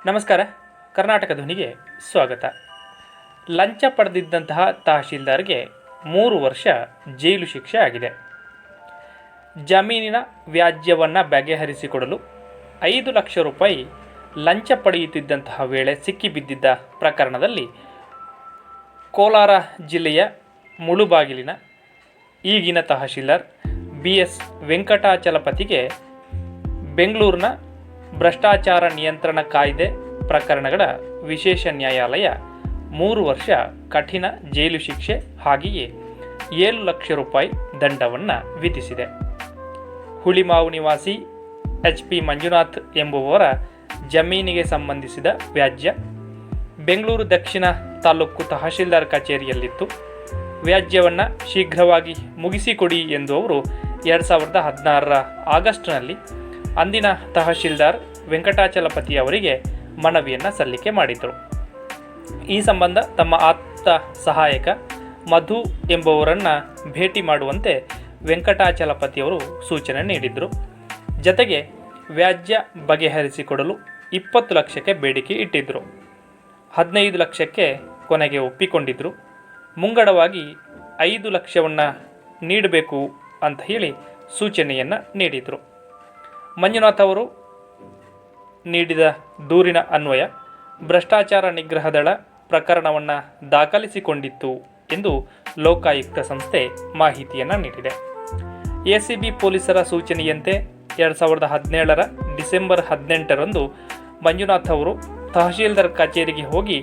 ನಮಸ್ಕಾರ. ಕರ್ನಾಟಕ ಧ್ವನಿಗೆ ಸ್ವಾಗತ. ಲಂಚ ಪಡೆದಿದ್ದಂತಹ ತಹಶೀಲ್ದಾರ್ಗೆ 3 ವರ್ಷ ಜೈಲು ಶಿಕ್ಷೆ ಆಗಿದೆ. ಜಮೀನಿನ ವ್ಯಾಜ್ಯವನ್ನು ಬಗೆಹರಿಸಿಕೊಡಲು 5 ಲಕ್ಷ ರೂಪಾಯಿ ಲಂಚ ಪಡೆಯುತ್ತಿದ್ದಂತಹ ವೇಳೆ ಸಿಕ್ಕಿಬಿದ್ದಿದ್ದ ಪ್ರಕರಣದಲ್ಲಿ ಕೋಲಾರ ಜಿಲ್ಲೆಯ ಮುಳುಬಾಗಿಲಿನ ಈಗಿನ ತಹಶೀಲ್ದಾರ್ BS ವೆಂಕಟಾಚಲಪತಿಗೆ ಬೆಂಗಳೂರಿನ ಭ್ರಷ್ಟಾಚಾರ ನಿಯಂತ್ರಣ ಕಾಯ್ದೆ ಪ್ರಕರಣಗಳ ವಿಶೇಷ ನ್ಯಾಯಾಲಯ 3 ವರ್ಷ ಕಠಿಣ ಜೈಲು ಶಿಕ್ಷೆ ಹಾಗೆಯೇ 7 ಲಕ್ಷ ರೂಪಾಯಿ ದಂಡವನ್ನು ವಿಧಿಸಿದೆ. ಹುಳಿಮಾವು ನಿವಾಸಿ HP ಮಂಜುನಾಥ್ ಎಂಬುವವರ ಜಮೀನಿಗೆ ಸಂಬಂಧಿಸಿದ ವ್ಯಾಜ್ಯ ಬೆಂಗಳೂರು ದಕ್ಷಿಣ ತಾಲೂಕು ತಹಶೀಲ್ದಾರ್ ಕಚೇರಿಯಲ್ಲಿತ್ತು. ವ್ಯಾಜ್ಯವನ್ನು ಶೀಘ್ರವಾಗಿ ಮುಗಿಸಿಕೊಡಿ ಎಂದು ಅವರು 2016ರ ಆಗಸ್ಟ್ನಲ್ಲಿ ಅಂದಿನ ತಹಶೀಲ್ದಾರ್ ವೆಂಕಟಾಚಲಪತಿ ಅವರಿಗೆ ಮನವಿಯನ್ನು ಸಲ್ಲಿಕೆ ಮಾಡಿದರು. ಈ ಸಂಬಂಧ ತಮ್ಮ ಆಪ್ತ ಸಹಾಯಕ ಮಧು ಎಂಬುವರನ್ನು ಭೇಟಿ ಮಾಡುವಂತೆ ವೆಂಕಟಾಚಲಪತಿಯವರು ಸೂಚನೆ ನೀಡಿದರು. ಜತೆಗೆ ವ್ಯಾಜ್ಯ ಬಗೆಹರಿಸಿಕೊಡಲು 20 ಲಕ್ಷಕ್ಕೆ ಬೇಡಿಕೆ ಇಟ್ಟಿದ್ದರು. 15 ಲಕ್ಷಕ್ಕೆ ಕೊನೆಗೆ ಒಪ್ಪಿಕೊಂಡಿದ್ದರು. ಮುಂಗಡವಾಗಿ 5 ಲಕ್ಷವನ್ನು ನೀಡಬೇಕು ಅಂತ ಹೇಳಿ ಸೂಚನೆಯನ್ನು ನೀಡಿದರು. ಮಂಜುನಾಥ್ ಅವರು ನೀಡಿದ ದೂರಿನ ಅನ್ವಯ ಭ್ರಷ್ಟಾಚಾರ ನಿಗ್ರಹ ದಳ ಪ್ರಕರಣವನ್ನು ದಾಖಲಿಸಿಕೊಂಡಿತ್ತು ಎಂದು ಲೋಕಾಯುಕ್ತ ಸಂಸ್ಥೆ ಮಾಹಿತಿಯನ್ನು ನೀಡಿದೆ. ACB ಪೊಲೀಸರ ಸೂಚನೆಯಂತೆ 2017ರ ಡಿಸೆಂಬರ್ 18ರಂದು ಮಂಜುನಾಥ್ ಅವರು ತಹಶೀಲ್ದಾರ್ ಕಚೇರಿಗೆ ಹೋಗಿ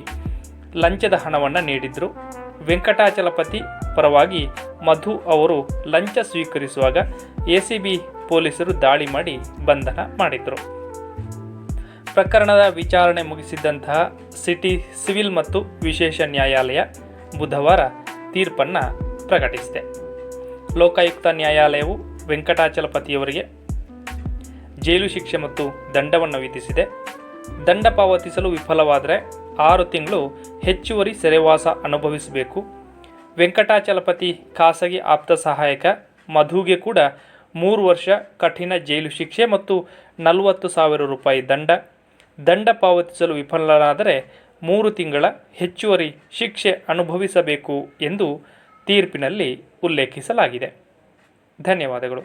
ಲಂಚದ ಹಣವನ್ನು ನೀಡಿದರು. ವೆಂಕಟಾಚಲಪತಿ ಪರವಾಗಿ ಮಧು ಅವರು ಲಂಚ ಸ್ವೀಕರಿಸುವಾಗ ACB ಪೊಲೀಸರು ದಾಳಿ ಮಾಡಿ ಬಂಧನ ಮಾಡಿದರು. ಪ್ರಕರಣದ ವಿಚಾರಣೆ ಮುಗಿಸಿದ್ದಂತಹ ಸಿಟಿ ಸಿವಿಲ್ ಮತ್ತು ವಿಶೇಷ ನ್ಯಾಯಾಲಯ ಬುಧವಾರ ತೀರ್ಪನ್ನು ಪ್ರಕಟಿಸಿದೆ. ಲೋಕಾಯುಕ್ತ ನ್ಯಾಯಾಲಯವು ವೆಂಕಟಾಚಲಪತಿಯವರಿಗೆ ಜೈಲು ಶಿಕ್ಷೆ ಮತ್ತು ದಂಡವನ್ನು ವಿಧಿಸಿದೆ. ದಂಡ ಪಾವತಿಸಲು ವಿಫಲವಾದರೆ 6 ತಿಂಗಳು ಹೆಚ್ಚುವರಿ ಸೆರೆವಾಸ ಅನುಭವಿಸಬೇಕು. ವೆಂಕಟಾಚಲಪತಿ ಖಾಸಗಿ ಆಪ್ತ ಸಹಾಯಕ ಮಧುಗೆ ಕೂಡ 3 ವರ್ಷ ಕಠಿಣ ಜೈಲು ಶಿಕ್ಷೆ ಮತ್ತು 40,000 ರೂಪಾಯಿ ದಂಡ ಪಾವತಿಸಲು ವಿಫಲರಾದರೆ 3 ತಿಂಗಳ ಹೆಚ್ಚುವರಿ ಶಿಕ್ಷೆ ಅನುಭವಿಸಬೇಕು ಎಂದು ತೀರ್ಪಿನಲ್ಲಿ ಉಲ್ಲೇಖಿಸಲಾಗಿದೆ. ಧನ್ಯವಾದಗಳು.